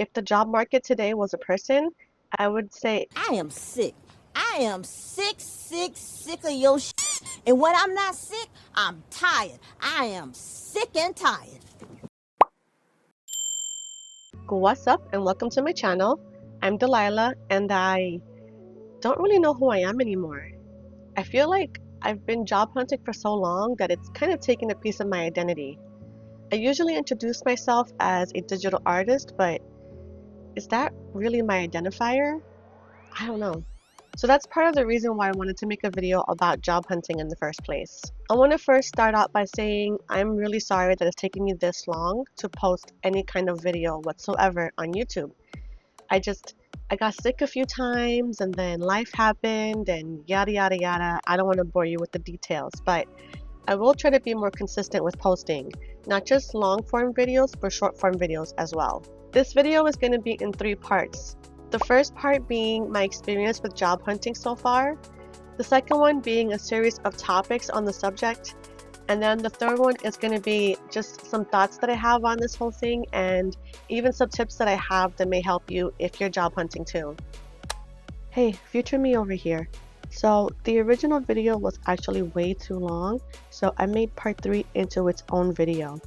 If the job market today was a person, I would say I am sick. I am sick, sick, sick of your shit. And when I'm not sick, I'm tired. I am sick and tired. what's up and welcome to my channel. I'm Delilah and I don't really know who I am anymore. I feel like I've been job hunting for so long that it's kind of taken a piece of my identity. I usually introduce myself as a digital artist, but is that really my identifier? I don't know. So that's part of the reason why I wanted to make a video about job hunting in the first place. I want to first start out by saying I'm really sorry that it's taking me this long to post any kind of video whatsoever on YouTube. I got sick a few times and then life happened and yada yada yada. I don't want to bore you with the details, but I will try to be more consistent with posting, not just long form videos, but short form videos as well. This video is going to be in 3 parts. The first part being my experience with job hunting so far, the second one being a series of topics on the subject, and then the third one is going to be just some thoughts that I have on this whole thing and even some tips that I have that may help you if you're job hunting too. Hey, future me over here. So the original video was actually way too long, so I made part 3 into its own video.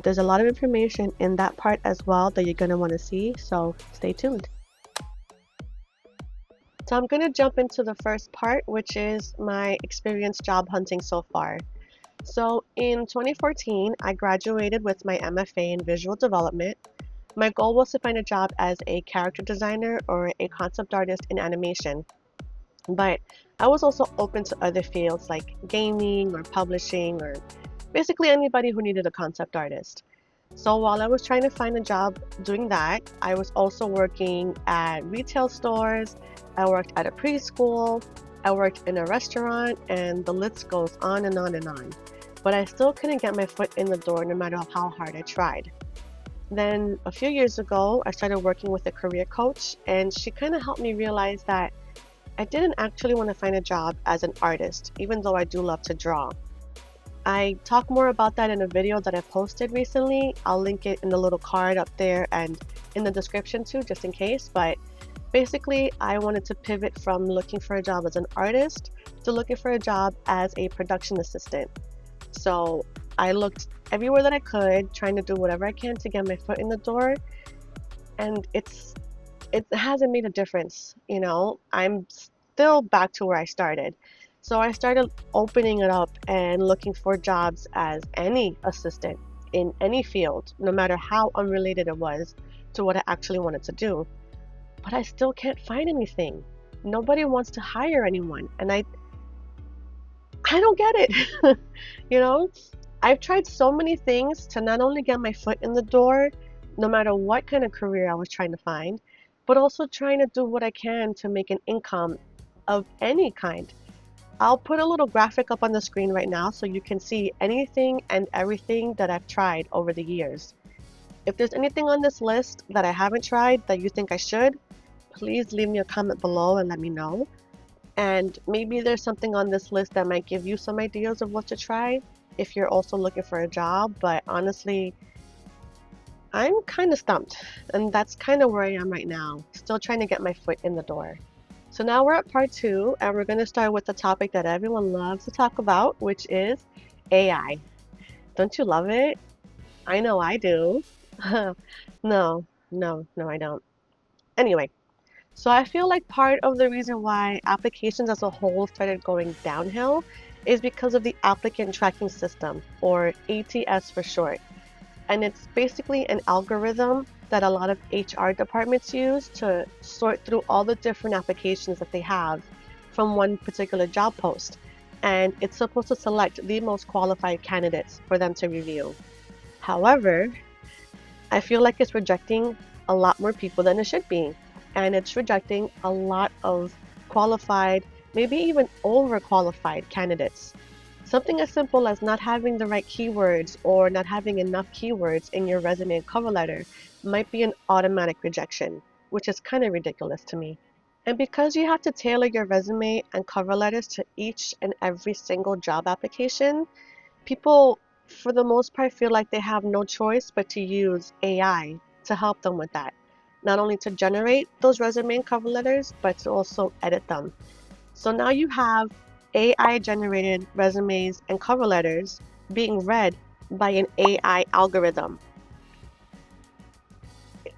There's a lot of information in that part as well that you're going to want to see, so stay tuned. So I'm going to jump into the first part, which is my experience job hunting so far. So in 2014, I graduated with my MFA in visual development. My goal was to find a job as a character designer or a concept artist in animation. But I was also open to other fields like gaming or publishing or basically anybody who needed a concept artist. So while I was trying to find a job doing that, I was also working at retail stores, I worked at a preschool, I worked in a restaurant, and the list goes on and on and on. But I still couldn't get my foot in the door no matter how hard I tried. Then a few years ago, I started working with a career coach, and she kind of helped me realize that I didn't actually want to find a job as an artist, even though I do love to draw. I talk more about that in a video that I posted recently. I'll link it in the little card up there and in the description too, just in case. But basically, I wanted to pivot from looking for a job as an artist to looking for a job as a production assistant. So I looked everywhere that I could, trying to do whatever I can to get my foot in the door. And it hasn't made a difference, you know. I'm still back to where I started. So I started opening it up and looking for jobs as any assistant in any field, no matter how unrelated it was to what I actually wanted to do. But I still can't find anything. Nobody wants to hire anyone, and I don't get it. You know, I've tried so many things to not only get my foot in the door, no matter what kind of career I was trying to find, but also trying to do what I can to make an income of any kind. I'll put a little graphic up on the screen right now so you can see anything and everything that I've tried over the years. If there's anything on this list that I haven't tried that you think I should, please leave me a comment below and let me know. And maybe there's something on this list that might give you some ideas of what to try if you're also looking for a job. But honestly, I'm kind of stumped, and that's kind of where I am right now, still trying to get my foot in the door. So now we're at part 2, and we're going to start with the topic that everyone loves to talk about, which is AI. Don't you love it? I know I do. No, I don't. Anyway, so I feel like part of the reason why applications as a whole started going downhill is because of the applicant tracking system, or ATS for short. And it's basically an algorithm that a lot of HR departments use to sort through all the different applications that they have from one particular job post. And it's supposed to select the most qualified candidates for them to review. However, I feel like it's rejecting a lot more people than it should be. And it's rejecting a lot of qualified, maybe even overqualified candidates. Something as simple as not having the right keywords or not having enough keywords in your resume and cover letter might be an automatic rejection, which is kind of ridiculous to me. And because you have to tailor your resume and cover letters to each and every single job application, people, for the most part, feel like they have no choice but to use AI to help them with that. not only to generate those resume and cover letters, but to also edit them. So now you have AI generated resumes and cover letters being read by an AI algorithm.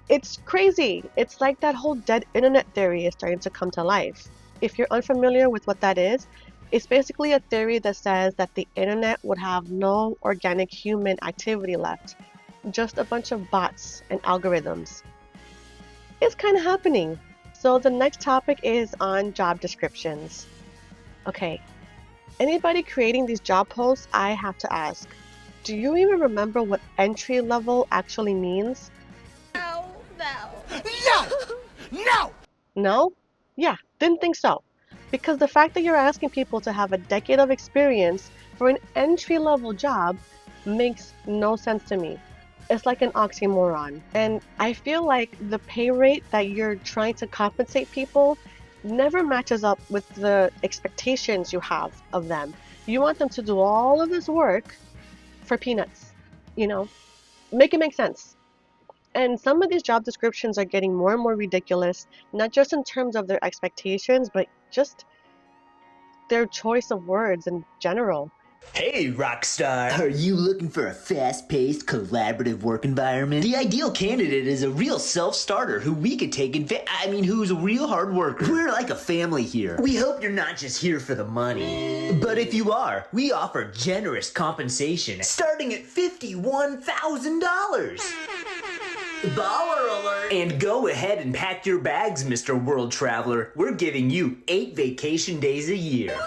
It's crazy. It's like that whole dead internet theory is starting to come to life. If you're unfamiliar with what that is, it's basically a theory that says that the internet would have no organic human activity left, just a bunch of bots and algorithms. It's kind of happening. So the next topic is on job descriptions. Okay, anybody creating these job posts, I have to ask, do you even remember what entry level actually means? No. No? Yeah, didn't think so. Because the fact that you're asking people to have a decade of experience for an entry level job makes no sense to me. It's like an oxymoron. And I feel like the pay rate that you're trying to compensate people never matches up with the expectations you have of them. You want them to do all of this work for peanuts, you know? Make it make sense. And some of these job descriptions are getting more and more ridiculous, not just in terms of their expectations, but just their choice of words in general. Hey, Rockstar! Are you looking for a fast-paced, collaborative work environment? The ideal candidate is a real self-starter who we could take who's a real hard worker. We're like a family here. We hope you're not just here for the money. But if you are, we offer generous compensation starting at $51,000. Baller alert! And go ahead and pack your bags, Mr. World Traveler. We're giving you 8 vacation days a year.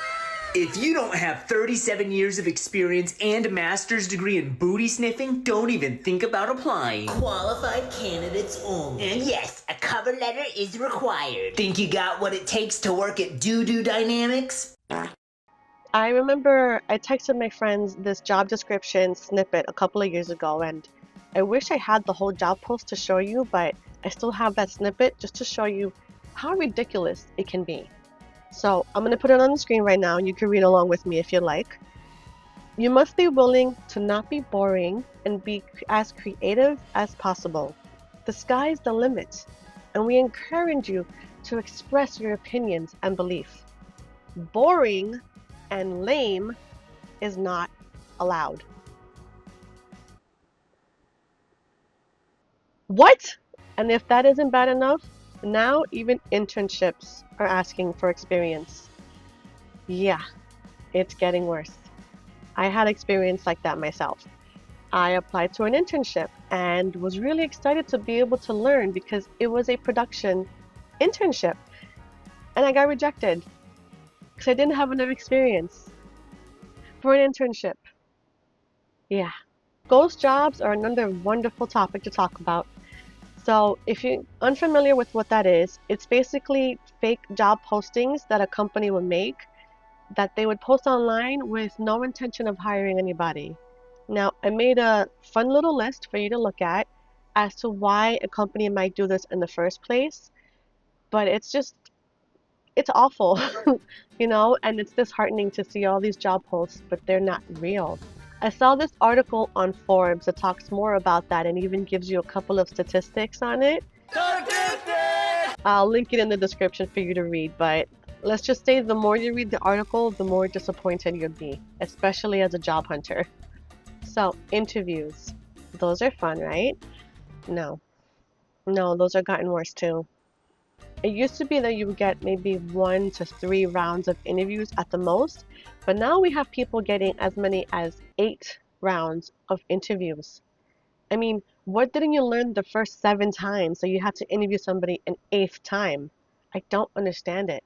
If you don't have 37 years of experience and a master's degree in booty sniffing, don't even think about applying. Qualified candidates only. And yes, a cover letter is required. Think you got what it takes to work at Doo-Doo Dynamics? I remember I texted my friends this job description snippet a couple of years ago, and I wish I had the whole job post to show you, but I still have that snippet just to show you how ridiculous it can be. So I'm going to put it on the screen right now, and you can read along with me if you like. You must be willing to not be boring and be as creative as possible. The sky's the limit, and we encourage you to express your opinions and belief. Boring and lame is not allowed. What? And if that isn't bad enough, now even internships are asking for experience. Yeah, it's getting worse. I had experience like that myself. I applied to an internship and was really excited to be able to learn because it was a production internship. And I got rejected because I didn't have enough experience for an internship. Yeah. Ghost jobs are another wonderful topic to talk about. So if you're unfamiliar with what that is, it's basically fake job postings that a company would make that they would post online with no intention of hiring anybody. Now, I made a fun little list for you to look at as to why a company might do this in the first place, but it's awful, and it's disheartening to see all these job posts, but they're not real. I saw this article on Forbes that talks more about that and even gives you a couple of statistics on it. I'll link it in the description for you to read, but let's just say the more you read the article, the more disappointed you'll be, especially as a job hunter. So, interviews. Those are fun, right? No, those are gotten worse too. It used to be that you would get maybe 1 to 3 rounds of interviews at the most, but now we have people getting as many as 8 rounds of interviews. I mean, what didn't you learn the first 7 times so you had to interview somebody an 8th time? I don't understand it.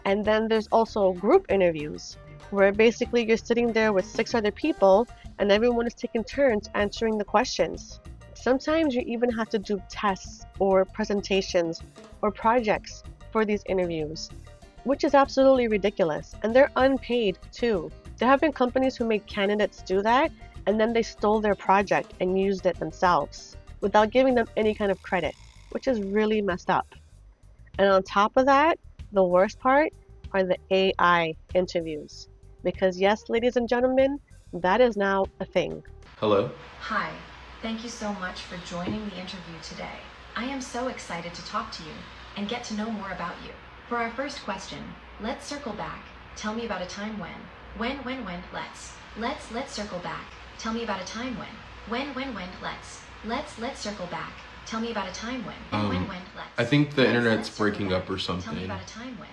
And then there's also group interviews, where basically you're sitting there with 6 other people and everyone is taking turns answering the questions. Sometimes you even have to do tests or presentations or projects for these interviews, which is absolutely ridiculous. And they're unpaid too. There have been companies who made candidates do that, and then they stole their project and used it themselves without giving them any kind of credit, which is really messed up. And on top of that, the worst part are the AI interviews. Because yes, ladies and gentlemen, that is now a thing. Hello? Hi, thank you so much for joining the interview today. I am so excited to talk to you and get to know more about you. For our first question, let's circle back. Tell me about a time when. Let's circle back. Tell me about a time when. Let's circle back. Tell me about a time when. I think the internet's Let's circle breaking back. up or Tell me something. about a time when.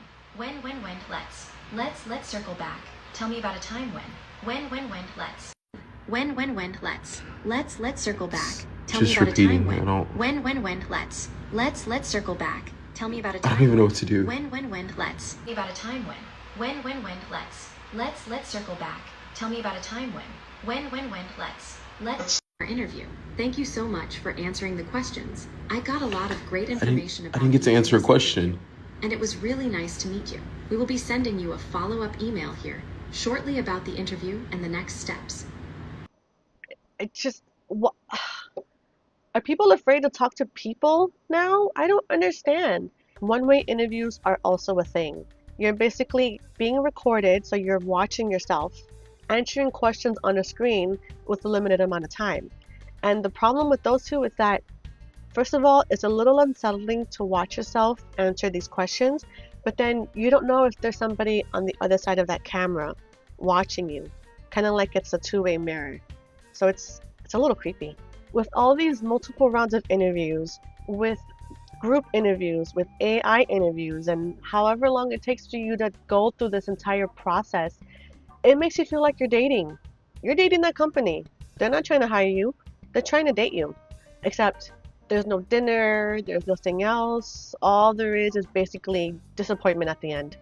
Let's circle back. Tell me about a time when. Let's circle back. Tell me Just about a time repeating, when. I don't- Let's circle back. Tell me about a I time. don't even know what to do. Let's. Tell me about a time when. Let's circle back. Tell me about a time when. Let's. Our interview. Thank you so much for answering the questions. I got a lot of great information about I didn't get to you answer a in this question. interview, and it was really nice to meet you. We will be sending you a follow-up email here shortly about the interview and the next steps. It just, what? Are people afraid to talk to people now? I don't understand. One-way interviews are also a thing. You're basically being recorded, so you're watching yourself, answering questions on a screen with a limited amount of time. And the problem with those two is that, first of all, it's a little unsettling to watch yourself answer these questions, but then you don't know if there's somebody on the other side of that camera watching you, kind of like it's a two-way mirror. So it's a little creepy. With all these multiple rounds of interviews, with group interviews, with AI interviews, and however long it takes for you to go through this entire process, it makes you feel like you're dating. You're dating that company. They're not trying to hire you, they're trying to date you. Except there's no dinner, there's nothing else. All there is basically disappointment at the end.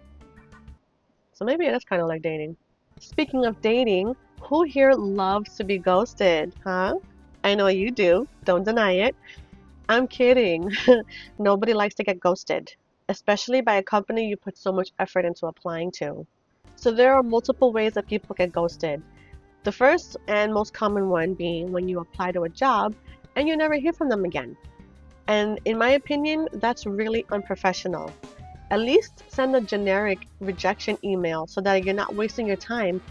So maybe it is kind of like dating. Speaking of dating, who here loves to be ghosted, huh? I know you do. Don't deny it. I'm kidding. Nobody likes to get ghosted, especially by a company you put so much effort into applying to. So there are multiple ways that people get ghosted. The first and most common one being when you apply to a job and you never hear from them again. And in my opinion, that's really unprofessional. At least send a generic rejection email so that you're not wasting your time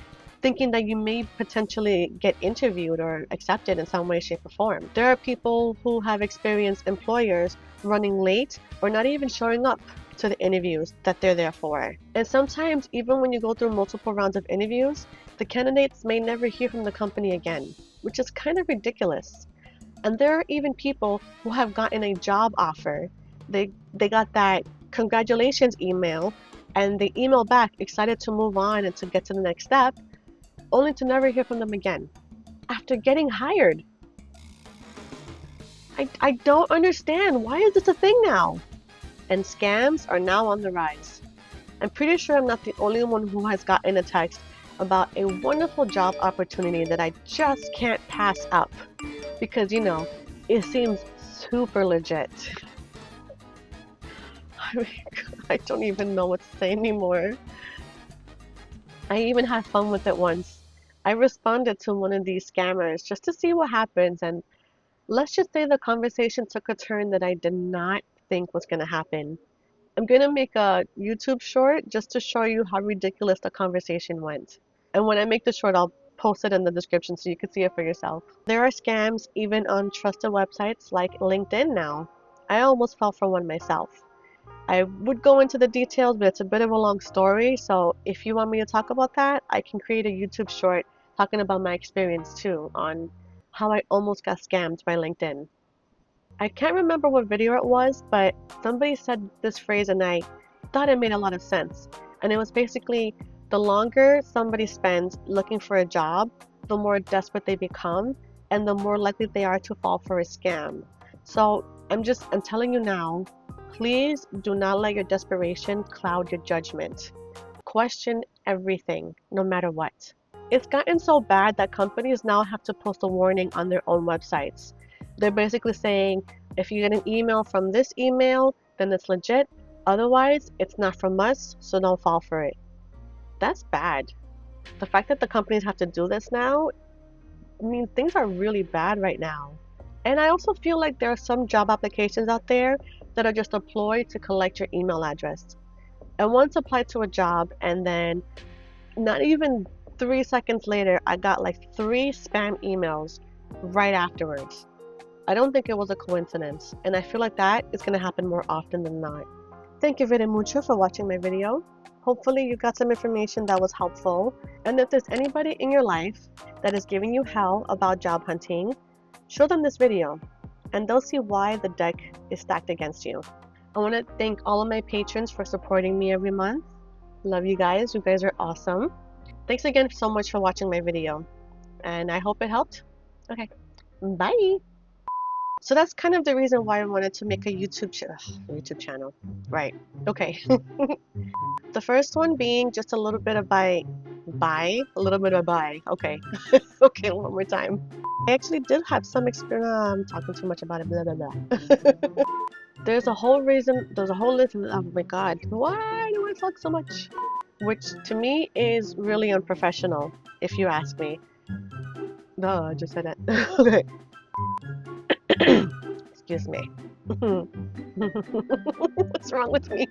thinking that you may potentially get interviewed or accepted in some way, shape, or form. There are people who have experienced employers running late or not even showing up to the interviews that they're there for. And sometimes, even when you go through multiple rounds of interviews, the candidates may never hear from the company again, which is kind of ridiculous. And there are even people who have gotten a job offer. They got that congratulations email and they email back excited to move on and to get to the next step, only to never hear from them again after getting hired. I don't understand. Why is this a thing now? And scams are now on the rise. I'm pretty sure I'm not the only one who has gotten a text about a wonderful job opportunity that I just can't pass up because, you know, it seems super legit. I don't even know what to say anymore. I even had fun with it once. I responded to one of these scammers just to see what happens, and let's just say the conversation took a turn that I did not think was going to happen. I'm going to make a YouTube short just to show you how ridiculous the conversation went. And when I make the short, I'll post it in the description so you can see it for yourself. There are scams even on trusted websites like LinkedIn now. I almost fell for one myself. I would go into the details, but it's a bit of a long story, so if you want me to talk about that, I can create a YouTube short talking about my experience too on how I almost got scammed by LinkedIn. I can't remember what video it was, but somebody said this phrase and I thought it made a lot of sense. And it was basically the longer somebody spends looking for a job, the more desperate they become and the more likely they are to fall for a scam. So I'm telling you now, please do not let your desperation cloud your judgment. Question everything, no matter what. It's gotten so bad that companies now have to post a warning on their own websites. They're basically saying, if you get an email from this email, then it's legit. Otherwise, it's not from us, so don't fall for it. That's bad. The fact that the companies have to do this now, I mean, things are really bad right now. And I also feel like there are some job applications out there that are just a ploy to collect your email address. I once applied to a job and then not even 3 seconds later, I got like 3 spam emails right afterwards. I don't think it was a coincidence, and I feel like that is going to happen more often than not. Thank you very much for watching my video. Hopefully you got some information that was helpful, and if there's anybody in your life that is giving you hell about job hunting, show them this video, and they'll see why the deck is stacked against you. I want to thank all of my patrons for supporting me every month. Love you guys. You guys are awesome. Thanks again so much for watching my video, and I hope it helped. Okay, bye. So that's kind of the reason why I wanted to make a YouTube channel. Right. Okay. The first one being just a little bit of buy. Okay. Okay, one more time. I actually did have some experience. I'm talking too much about it. Blah blah blah. There's a whole list. Oh my god, why do I talk so much? Which to me is really unprofessional, if you ask me. No, I just said it. Okay. Excuse me. What's wrong with me?